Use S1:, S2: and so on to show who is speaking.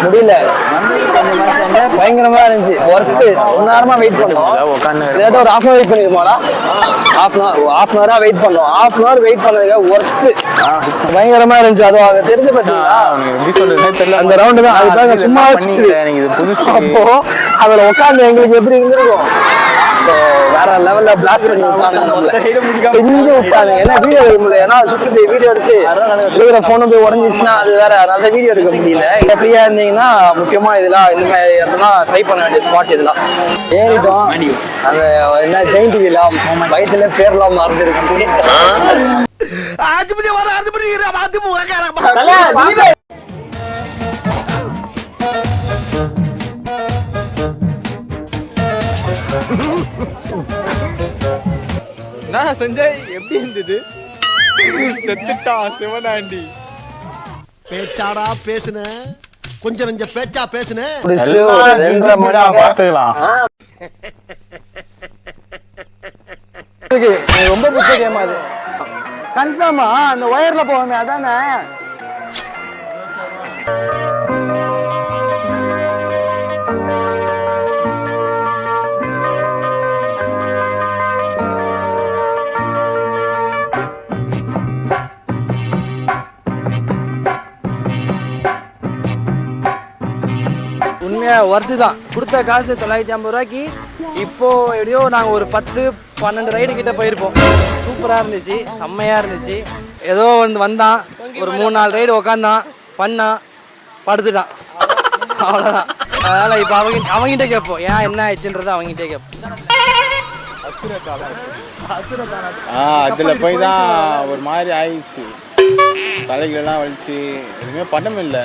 S1: முடியல. பயங்கரமா இருந்துச்சு. ஒர்க்கு 1 நேரமா வெயிட் பண்ணோம். ஏதாவது ஒரு 1/2 வெயிட் பண்ணிருப்போம்டா. 1/2 hour வெயிட் பண்ணோம். 1/2 hour வெயிட் பண்ணதுக்கு ஒர்க்கு பயங்கரமா இருந்துச்சு. அது அவங்க தெரிஞ்சு பார்த்தீங்களா
S2: எப்படி சொல்றதுன்னு தெரியல.
S1: அந்த ரவுண்டு தான். அதுக்காக சும்மா அப்போ அதுல உட்காந்து எங்களுக்கு எப்படி இருந்திருக்கும். வேற லெவல்ல பிளாஸ்ட் பண்ணி செஞ்சு விட்டாங்க. ஏன்னா வீடியோ எடுக்க முடியல. ஏன்னா சுத்தி வீடியோ எடுத்து இருக்கிற போனும் போய் உடஞ்சிச்சுன்னா அது வேற. அதனால வீடியோ எடுக்க முடியல. ஃப்ரீயா இருந்தீங்கன்னா முக்கியமா இதெல்லாம் இந்த மாதிரி இதெல்லாம் ட்ரை பண்ண வேண்டிய ஸ்பாட் இதெல்லாம். ஏறிட்டோம். அந்த என்ன ஜெயிண்ட் வீலாம் வயிற்றுல பேர்லாம் மறந்துருக்கு.
S2: நான் சஞ்சய் எப்படி இருந்தது? செத்துட்டான் சிவனாண்டி.
S3: பேச்சாடா பேசுன, கொஞ்சம் நெஞ்ச பேச்சா பேசுன.
S2: பாத்துக்கலாம்.
S1: ரொம்ப பிடிச்ச கேம் அது. கன்ஃபார்மா அந்த ஒயர்ல போவோமே அதானே. உண்மையா ஒர்த்து தான். கொடுத்த காசு 950 ரூபாய்க்கு. இப்போ எப்படியோ நாங்கள் ஒரு 10-12 ரைடு கிட்ட போயிருப்போம். சூப்பராக இருந்துச்சு, செம்மையா இருந்துச்சு. ஏதோ வந்தான் ஒரு 3-4 ரைடு உக்காந்தான், பண்ணான், படுத்துட்டான், அவ்வளோதான். அதனால இப்போ அவங்ககிட்ட கேட்போம் ஏன் என்ன ஆயிடுச்சுன்றதை அவங்ககிட்டே கேட்போம்.
S2: அதுல போய் தான் ஒரு மாதிரி ஆயிடுச்சு. தலைகளெல்லாம் வலிச்சு எதுவுமே பண்ணமில்லை.